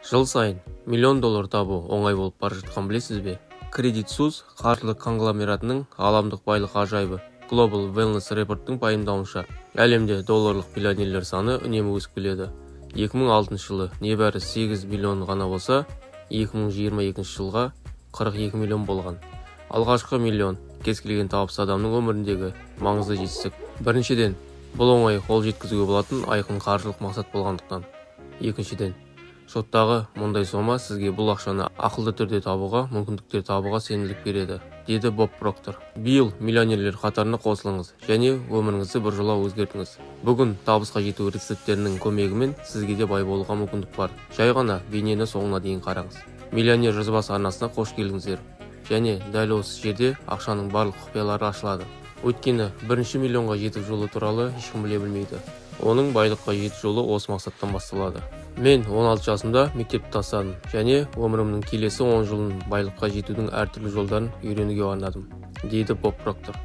Жыл сайын миллион доллар табу оңай болып бара жатқан білесіз бе? Credit Suisse қаржылық конгломератының ғаламдық байлық ажайбы Global Wellness Report'тың пайымдауынша, әлемде долларлық миллионерлер саны үнемі өсіп келеді. 2006 жылы небәрі 8 миллион ғана болса, 2022 жылға 42 миллион болған. Алғашқы миллион кез келген табыс адамның өміріндегі маңызды жетістік. Біріншіден, бұл оңай қол жеткізуге болатын айқын қаржылық мақсат болғандықтан. Екіншіден, шоттағы мұндай сома сізге бұл ақшаны ақылды түрде табуға, мүмкіндіктер табуға сенімділік береді, деді Боб Проктор. Биыл миллионерлер қатарына қосылыңыз және өміріңізді біржола өзгертіңіз. Бүгін табысқа жету рецепттерінің көмегімен сізге де бай болуға мүмкіндік бар. Жай ғана бейнені соңына дейін қараңыз. Миллионер жазбасы арнасына қош келдіңіздер. Және дәл осы жерде ақшаның барлық құпиялары ашылады. Өйткені бірінші миллионға жету жолы туралы ешкім біле білмейді. Оның байлыққа жету жолы осы мақсаттан басталады. Мен 16 жасымда мектепті тастадым және өмірімнің келесі 10 жылын байлыққа жетудің әртүрлі жолдарын үйренуге арнадым, дейді Боб Проктор.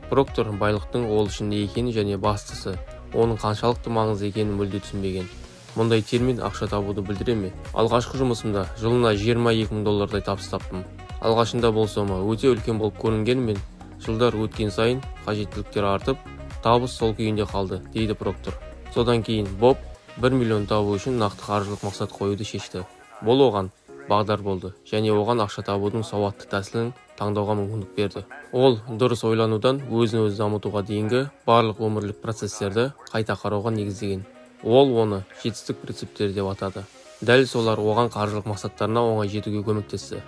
Проктор байлықтың ол үшін не екенін және бастысы, оның қаншалықты маңызды екенін мүлде түсінбеген. Мұндай термин ақша табуды білдіре ме? Алғашқы жұмысымда жылына 22 мың доллардай табыс таптым. Алғашында бұл сома өте үлкен болып көрінгенімен, жылдар өткен сайын қажеттіліктер артып, табыс сол күйінде қалды, дейді Проктор. Содан кейін Боб 1 миллион табу үшін нақты қаржылық мақсат қоюды шешті. Бұл оған бағдар болды және оған ақша табудың сауатты тәсілін таңдауға мүмкіндік берді. Ол дұрыс ойланудан өзін-өзі дамытуға дейінгі барлық өмірлік процестерді қайта қарауға негіздеген. Ол оны жетістік принциптері деп атады. Дәл солар оған қаржылық мақсаттарына оңай жетуге көмектесті.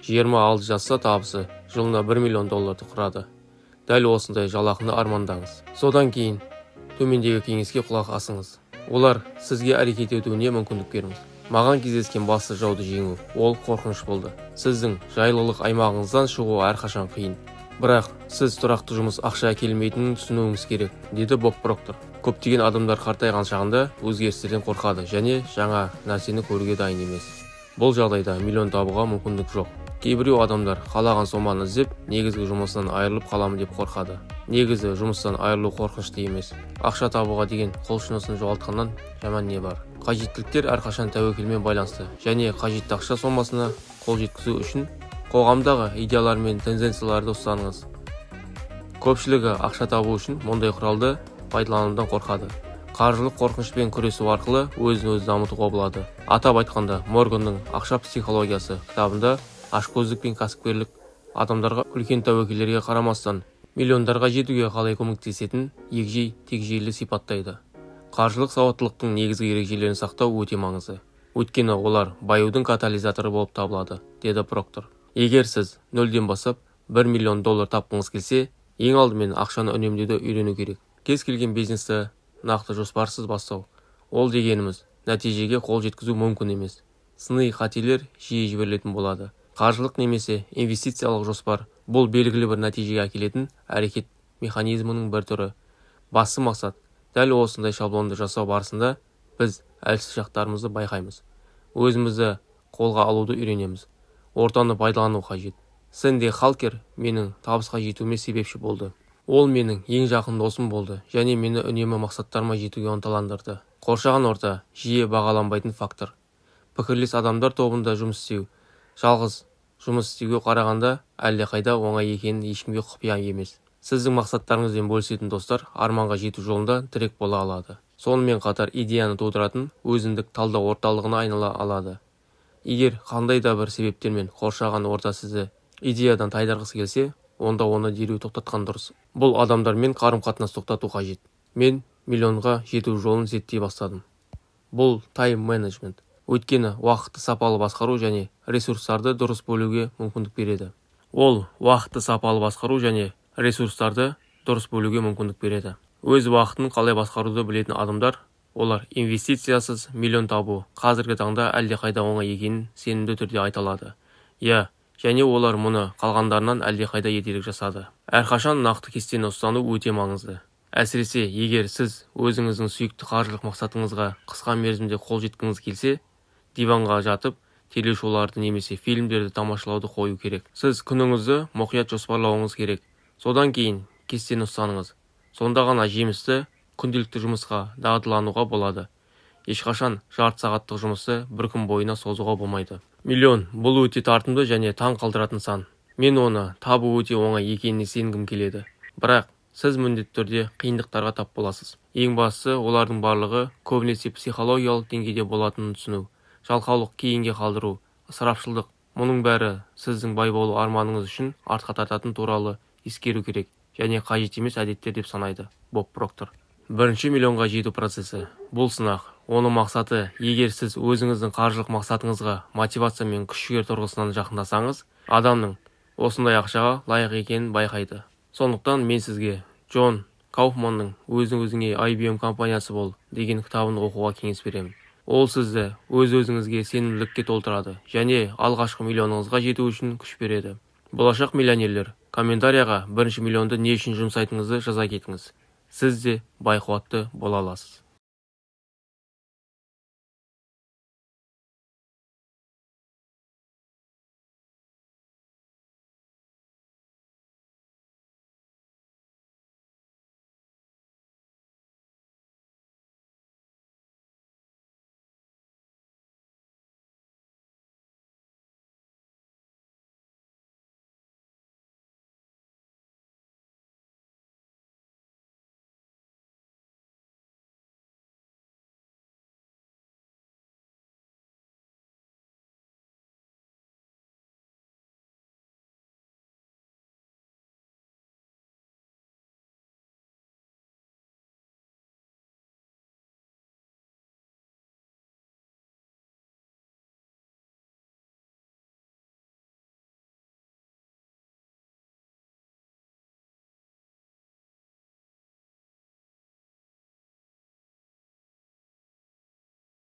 26 жаста табысы жылына 1 миллион долларды құрады. Дәл осындай жалақыны армандаңыз. Содан кейін төмендегі кеңеске құлақ асыңыз. Олар сізге әрекет етуіне мүмкіндік беріңіз. Маған кездескен басты жауды жеңу, ол қорқыныш болды. Сіздің жайлылық аймағыңыздан шығу әрқашан қиын. Бірақ сіз тұрақты жұмыс ақша әкелмейтінін түсінуіңіз керек, деді Боб Проктор. Көптеген адамдар қартайған шағында өзгерістерден қорқады және жаңа нәрсені көруге дайын емес. Бұл жағдайда миллион табуға мүмкіндік жоқ. Кейбіреу адамдар қалаған соманы іздеп, негізгі жұмысынан айырылып қаламын деп қорқады. Негізі жұмыстан айырылу қорқынышты емес. Ақша табуға деген құлшынысын жоғалтқаннан жаман не бар? Қажеттіліктер әрқашан тәуекелмен байланысты және қажетті ақша сомасына қол жеткізу үшін қоғамдағы идеялар мен тенденцияларды ұстаныңыз. Көпшілігі ақша табу үшін мұндай құралды пайдаланудан қорқады. Қаржылық қорқынышпен күресу арқылы өзін-өзі дамытуға болады. Атап айтқанда, Морганның «Ақша психологиясы» кітабында ашкөздік пен кәсіпкерлік адамдарға үлкен тәуекелерге қарамастан миллиондарға жетуге қалай көмектесетін егжей-тегжейлі сипаттайды. Қаржылық сауаттылықтың негізгі ережелерін сақтау өте маңызды. Өйткені олар баюдың катализаторы болып табылады, деді Проктор. Егер сіз нөлден бастап 1 миллион доллар тапқыңыз келсе, ең алдымен ақшаны үнемдеуді үйрену керек. Кез келген бизнесті нақты жоспарсыз бастау. Ол дегеніміз, нәтижеге қол жеткізу мүмкін емес. Сыни қателер жиі жіберілетін болады. Қаржылық немесе инвестициялық жоспар бұл белгілі бір нәтижеге әкелетін әрекет механизмінің бір түрі. Басты мақсат, дәл осындай шаблонды жасау барысында біз әлсіз жақтарымызды байқаймыз. Өзімізді қолға алуды үйренеміз. Ортаны пайдалану қажет. Сэнди Халкер менің табысқа жетуіме себепші болды. Ол менің ең жақын досым болды және мені үнемі мақсаттарыма жетуге ынталандырды. Қоршаған орта жиі бағаланбайтын фактор. Пікірлес адамдар тобында жұмыс істеу жалғыз жұмыс істеуге қарағанда әлдеқайда оңай екенін ешкімге құпия емес. Сіздің мақсаттарыңызбен бөлісетін достар арманға жету жолында тірек бола алады. Сонымен қатар идеяны тудыратын өзіндік талдау орталығына айнала алады. Егер қандай да бір себептермен қоршаған орта сізді идеядан тайдырғысы келсе, онда оны дереу тоқтатқан дұрыс. Бұл адамдармен қарым-қатынас тоқтату қажет. Мен миллионға жету жолын зерттей бастадым. Бұл тайм-менеджмент. Өйткені уақытты сапалы басқару және ресурстарды дұрыс бөлуге мүмкіндік береді. Ол уақытты сапалы басқару және ресурстарды дұрыс бөлуге мүмкіндік береді. Өз уақытын қалай басқаруды білетін адамдар, олар инвестициясыз миллион табу қазіргі таңда әлдеқайда оңай екенін сенімді түрде айта алады. Және олар мұны қалғандарынан әлдеқайда ертерек жасады. Әрқашан нақты кестені ұстану өте маңызды. Әсіресе егер сіз өзіңіздің сүйікті қаржылық мақсатыңызға қысқа мерзімде қол жеткіңіз келсе, диванға жатып, телешоуларды немесе фильмдерді тамашалауды қою керек. Сіз күніңізді мұқият жоспарлауыңыз керек. Содан кейін кестені ұстаныңыз. Сонда ғана жемісті күнделікті жұмысқа дағдылануға болады. ешқашан жарты сағаттық жұмысты бір күн бойына созуға болмайды. Миллион бұл өте тартымды және таң қалдыратын сан. Мен оны табу өте оңай екеніне сенгім келеді. Бірақ сіз міндетті түрде қиындықтарға тап боласыз. Ең бастысы олардың барлығы көбінесе психологиялық деңгейде болатынын түсіну. Жалқаулық кейінге қалдыру, ысырапшылдық. Мұның бәрі сіздің бай болу арманыңыз үшін артқа тартатын туралы ескеру керек және қажет емес әдеттер деп санайды Боб Проктор. Бірінші миллионға жету процесі. Бұл сынақ. Оның мақсаты, егер сіз өзіңіздің қаржылық мақсатыңызға мотивация мен күш-жігер тұрғысынан жақындасаңыз, адамның осындай ақшаға лайық екенін байқайды. Сондықтан мен сізге Джон Кауфманның «Өзің-өзіңе IBM компаниясы бол» деген кітабын оқуға кеңес беремін. Ол сізді өз-өзіңізге сенімділікке толтырады және алғашқы миллионыңызға жету үшін күш береді. Болашақ миллионерлер, комментарияға бірінші миллионды не үшін жұмсайтыныңызды жаза кетіңіз. Сіз де бай қуатты бола аласыз.